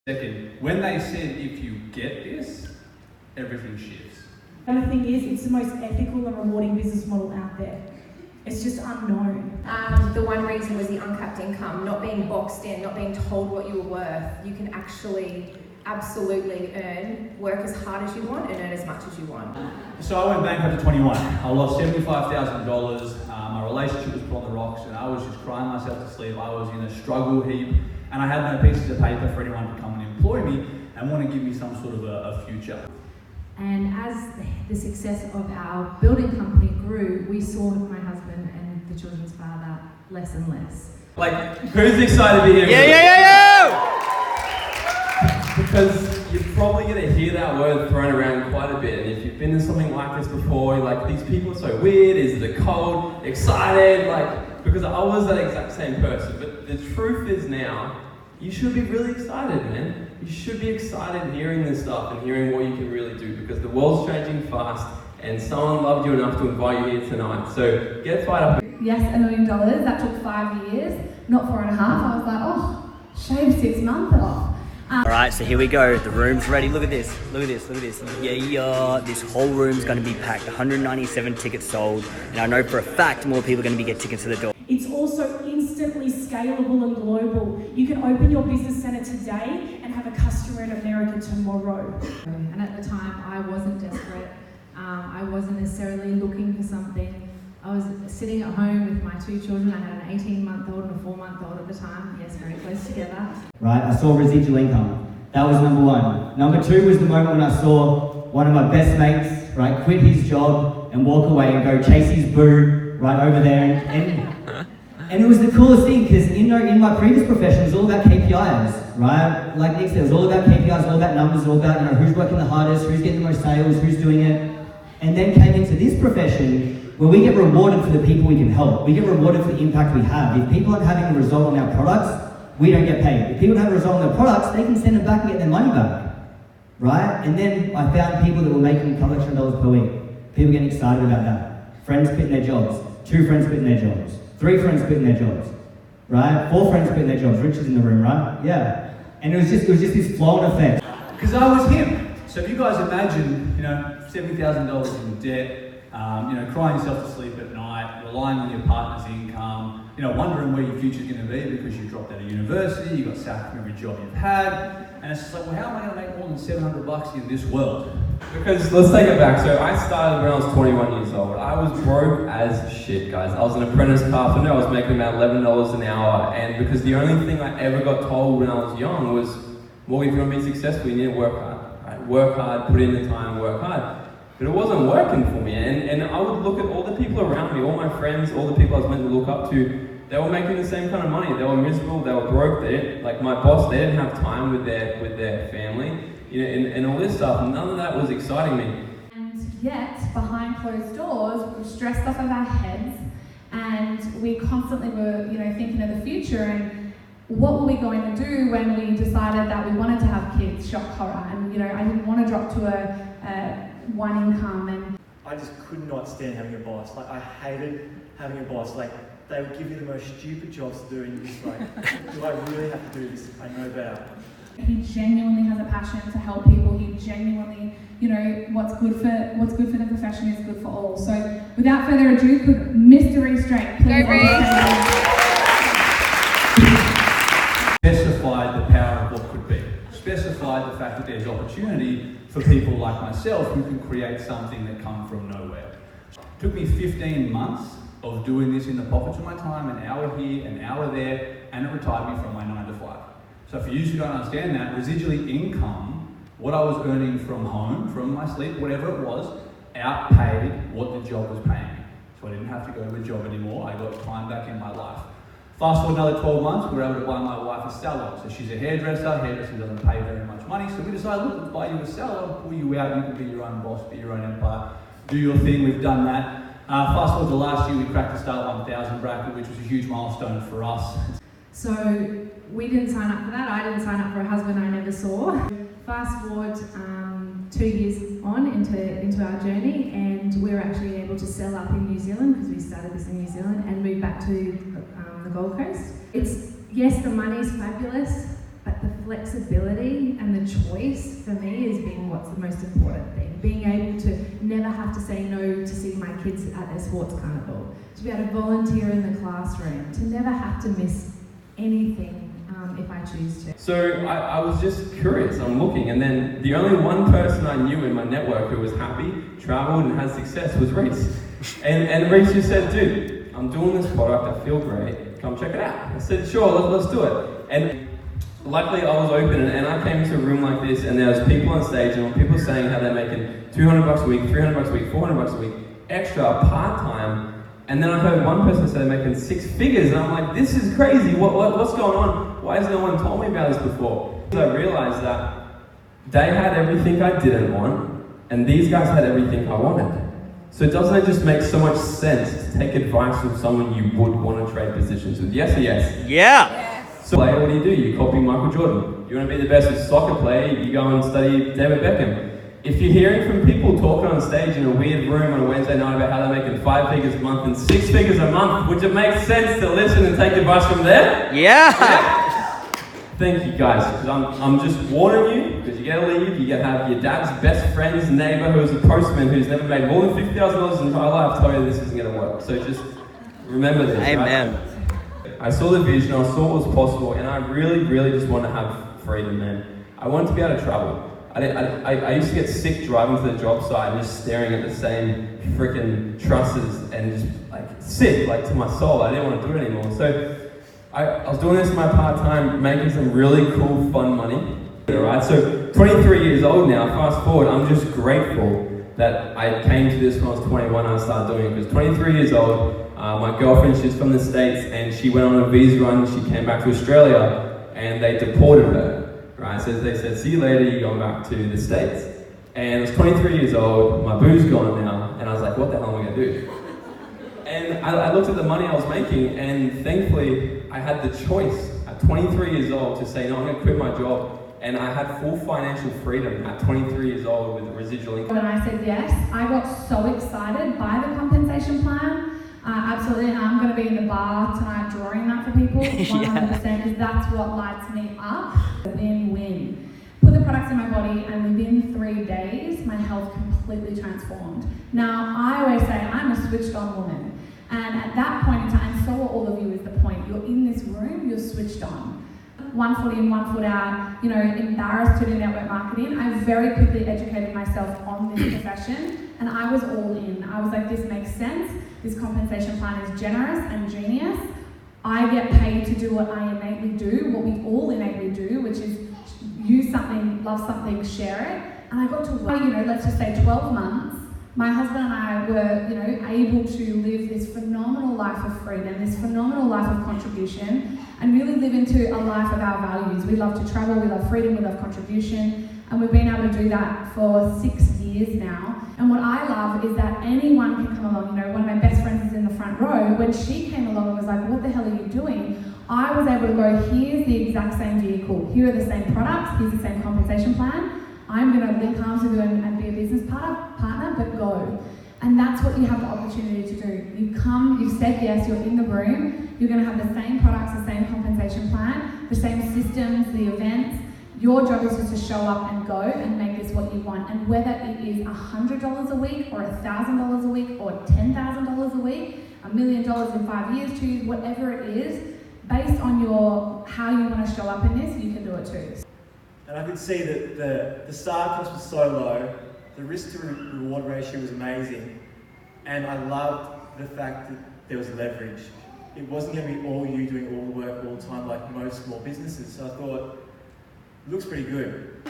Second, when they said if you get this, everything shifts. The other thing is, it's the most ethical and rewarding business model out there. It's just unknown. The one reason was the uncapped income, not being boxed in, not being told what you were worth. You can actually absolutely work as hard as you want and earn as much as you want. So I went bankrupt at 21. I lost $75,000. My relationship was put on the rocks and I was just crying myself to sleep. I was in a struggle heap and I had no pieces of paper for anyone to come and employ me and want to give me some sort of a future. And as the success of our building company grew, we saw my husband and the children's father less and less. Like, who's excited to be here? Yeah! Because you're probably going to hear that word thrown around quite a bit. And if you've been in something like this before, you're like, these people are so weird, is it cold, excited? Like, because I was that exact same person. But the truth is now, you should be really excited, man. You should be excited hearing this stuff and hearing what you can really do, because the world's changing fast and someone loved you enough to invite you here tonight. So get fired up. Yes, $1 million. That took 5 years, not 4.5. I was like, oh, shave 6 months off. Alright, so here we go. The room's ready. Look at this. Look at this. Look at this. Yeah. This whole room's going to be packed. 197 tickets sold. And I know for a fact more people are going to be getting tickets to the door. It's also instantly scalable and global. You can open your business center today and have a customer in America tomorrow. And at the time, I wasn't desperate. I wasn't necessarily looking for something. I was sitting at home with my 2 children. I had an 18-month-old and a 4-month-old at the time. Yes, very close together. Right, I saw residual income. That was number 1. Number 2 was the moment when I saw one of my best mates, right, quit his job and walk away and go chase his boo right over there. And it was the coolest thing, because in my previous profession, it was all about KPIs, right? Like Nick said, it was all about KPIs, all about numbers, all about who's working the hardest, who's getting the most sales, who's doing it. And then came into this profession where we get rewarded for the people we can help. We get rewarded for the impact we have. If people aren't having a result on our products, we don't get paid. If people have a result on their products, they can send them back and get their money back, right? And then I found people that were making a couple extra dollars per week. People getting excited about that. Friends quitting their jobs. 2 friends quitting their jobs. 3 friends quitting their jobs, right? 4 friends quitting their jobs. Rich is in the room, right? Yeah. And it was just this flow-on effect. Because I was him. So if you guys imagine, $70,000 in debt, crying yourself to sleep at night, relying on your partner's income, wondering where your future's going to be because you dropped out of university, you got sacked from every job you've had, and it's just like, well, how am I going to make more than $700 in this world? Because let's take it back. So I started when I was 21 years old. I was broke as shit, guys. I was an apprentice carpenter. I was making about $11 an hour, and because the only thing I ever got told when I was young was, well, if you want to be successful, you need to work hard. Right? Work hard, put in the time, work hard. But it wasn't working for me, and I would look at all the people around me, all my friends, all the people I was meant to look up to. They were making the same kind of money. They were miserable. They were broke. They didn't, like my boss. They didn't have time with their family, and all this stuff. None of that was exciting me. And yet, behind closed doors, we were stressed off of our heads, and we constantly were, thinking of the future and what were we going to do when we decided that we wanted to have kids. Shock horror, and I didn't want to drop to a one income. And I just could not stand having a boss. Like, I hated having a boss. Like, they would give you the most stupid jobs to do, and you're just like, do I really have to do this? I know better. He genuinely has a passion to help people. He genuinely, what's good for the profession is good for all. So, without further ado, could Mr. Rhys please? Go Rhys! Specified the power of what could be. Specified the fact that there's opportunity for people like myself who can create something that comes from nowhere. It took me 15 months of doing this in the pockets of my time, an hour here, an hour there, and it retired me from my 9 to 5. So for you who don't understand that, residually income, what I was earning from home, from my sleep, whatever it was, outpaid what the job was paying me. So I didn't have to go to a job anymore. I got time back in my life. Fast forward another 12 months, we were able to buy my wife a salon. So she's a hairdresser. Hairdresser doesn't pay very much money. So we decided, look, let's buy you a salon, pull you out, you can be your own boss, be your own empire, do your thing. We've done that. Fast forward to last year, we cracked the Start 1000 bracket, which was a huge milestone for us. So we didn't sign up for that. I didn't sign up for a husband I never saw. Fast forward 2 years on into our journey, and we were actually able to sell up in New Zealand, because we started this in New Zealand, and move back to the Gold Coast. Yes, the money's fabulous, but the flexibility and the choice for me has been what's the most important thing. Being able to never have to say no to see my kids at their sports carnival, to be able to volunteer in the classroom, to never have to miss anything if I choose to. So I was just curious, I'm looking, and then the only one person I knew in my network who was happy, travelled and had success was Rhys. And Rhys just said, dude, I'm doing this product, I feel great, come check it out. I said, sure, let's do it. And luckily I was open, and I came to a room like this, and there was people on stage, and people saying how they're making $200 a week, $300 a week, $400 a week, extra, part-time. And then I heard one person say they're making 6 figures, and I'm like, this is crazy, what's going on? Why has no one told me about this before? I realized that they had everything I didn't want, and these guys had everything I wanted. So doesn't it just make so much sense to take advice from someone you would want to trade positions with? Yes or yes? Yeah! So player, what do? You copy Michael Jordan. You want to be the best soccer player, you go and study David Beckham. If you're hearing from people talking on stage in a weird room on a Wednesday night about how they're making 5 figures a month and 6 figures a month, would it make sense to listen and take advice from them? Yeah! Thank you guys, because I'm just warning you, because you're going to leave, you're going to have your dad's best friend's neighbour who's a postman who's never made more than $50,000 in his entire life tell you this isn't going to work. So just remember this. Amen. Right? I saw the vision, I saw what was possible, and I really, really just want to have freedom, man. I wanted to be able to travel. I used to get sick driving to the job site and just staring at the same freaking trusses and just like sick, like to my soul. I didn't want to do it anymore. So I was doing this in my part-time, making some really cool, fun money. Right? So 23 years old now, fast forward, I'm just grateful that I came to this when I was 21 and I started doing it. Because 23 years old, my girlfriend, she's from the States, and she went on a visa run, she came back to Australia, and they deported her. Right, so they said, see you later, you're going back to the States. And I was 23 years old, my boo's gone now, and I was like, what the hell am I going to do? And I looked at the money I was making, and thankfully, I had the choice at 23 years old to say, no, I'm going to quit my job. And I had full financial freedom at 23 years old with residual income. When I said yes, I got so excited by the compensation plan. Absolutely, and I'm going to be in the bar tonight drawing that for people, 100%, because that's what lights me up. Win-win. Put the products in my body, and within 3 days, my health completely transformed. Now, I always say I'm a switched-on woman, and at that point in time, so are all of you is the point. You're in this room, you're switched on. 1 foot in, 1 foot out, embarrassed to do network marketing. I very quickly educated myself on this profession, and I was all in. I was like, this makes sense. This compensation plan is generous and genius. I get paid to do what I innately do, what we all innately do, which is use something, love something, share it. And I got to work, let's just say 12 months. My husband and I were, able to live this phenomenal life of freedom, this phenomenal life of contribution, and really live into a life of our values. We love to travel, we love freedom, we love contribution, and we've been able to do that for 6 years now. And what I love is that anyone can come along. One of my best friends is in the front row. When she came along and was like, what the hell are you doing? I was able to go, here's the exact same vehicle. Here are the same products. Here's the same compensation plan. I'm going to link arms with you and be a business partner, but go. And that's what you have the opportunity to do. You come, you've said yes, you're in the room, you're going to have the same products, the same compensation plan, the same systems, the events. Your job is just to show up and go and make this what you want. And whether it is $100 a week or $1,000 a week or $10,000 a week, $1 million in 5 years, 2 years, whatever it is, based on how you want to show up in this, you can do it too. And I could see that the start cost was so low, the risk to reward ratio was amazing, and I loved the fact that there was leverage. It wasn't going to be all you doing all the work all the time like most small businesses, so I thought, looks pretty good.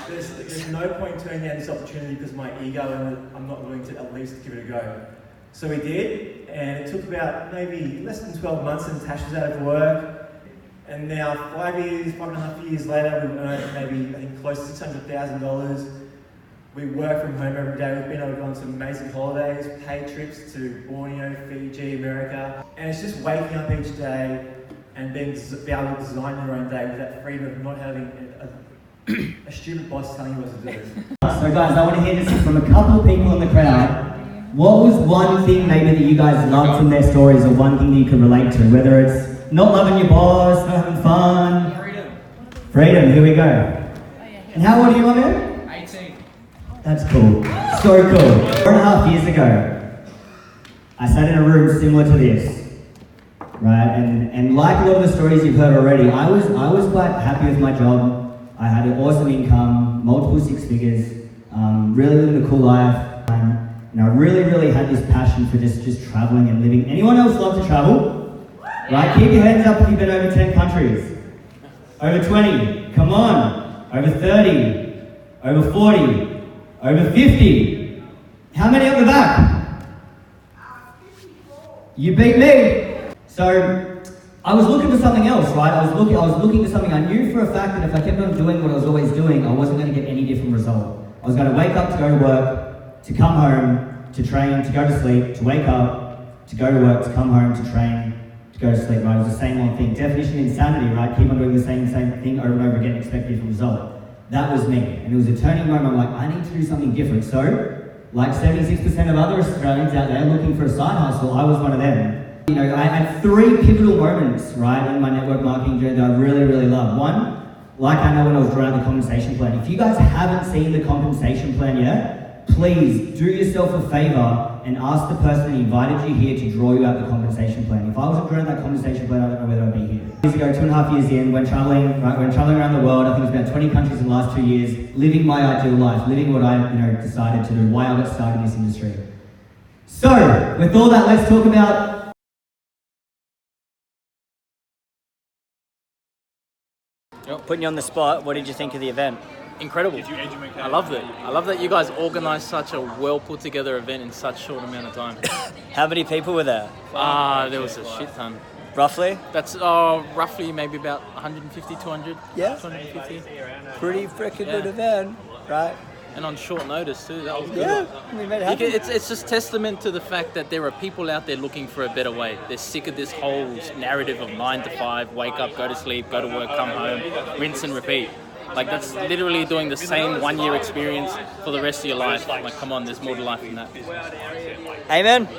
There's no point turning down this opportunity because of my ego and I'm not willing to at least give it a go. So we did, and it took about maybe less than 12 months and Tash was out of work. And now 5.5 years later, we've earned maybe, I think, close to $600,000. We work from home every day. We've been able to go on some amazing holidays, paid trips to Borneo, Fiji, America. And it's just waking up each day and be able to design your own day with that freedom of not having a stupid boss telling you what to do. So guys, I want to hear this from a couple of people in the crowd. What was one thing maybe that you guys loved from their stories, or one thing that you can relate to? Whether it's not loving your boss, not having fun. Freedom, here we go. And how old are you, my man? 18. That's cool. So cool. 4.5 years ago, I sat in a room similar to this, right? And like a lot of the stories you've heard already, I was quite happy with my job. I had an awesome income, multiple six figures, really living a cool life. And I really had this passion for just traveling and living. Anyone else love to travel? Right? Keep your hands up if you've been over 10 countries. Over 20, come on. Over 30, over 40, over 50. How many up the back? You beat me. So I was looking for something else, right? I was looking for something. I knew for a fact that if I kept on doing what I was always doing, I wasn't going to get any different result. I was going to wake up to go to work, to come home, to train, to go to sleep, to wake up, to go to work, to come home, to train, to go to sleep, right? It was the same old thing. Definition of insanity, right? Keep on doing the same thing over and over again, expect a different result. That was me. And it was a turning moment. I'm like, I need to do something different. So, like 76% of other Australians out there looking for a side hustle, I was one of them. You know, I had 3 pivotal moments, right, in my network marketing journey that I really love. One, like I know when I was drawing out the compensation plan. If you guys haven't seen the compensation plan yet, please do yourself a favor and ask the person that invited you here to draw you out the compensation plan. If I wasn't drawing that compensation plan, I don't know whether I'd be here. Years ago, 2.5 years in, when traveling around the world, I think it's about 20 countries in the last 2 years, living my ideal life, living what I decided to do, why I got started in this industry. So, with all that, let's talk about Putting you on the spot, what did you think of the event? Incredible. I loved it. I love that you guys organised such a well put together event in such short amount of time. How many people were there? There was a shit ton. Roughly? That's roughly maybe about 150, 200. Yeah. 250. Pretty freaking good event, right? And on short notice too. That was good. Yeah, we made it happen. It's just testament to the fact that there are people out there looking for a better way. They're sick of this whole narrative of 9 to 5, wake up, go to sleep, go to work, come home, rinse and repeat. Like that's literally doing the same 1-year experience for the rest of your life. Like come on, there's more to life than that. Amen.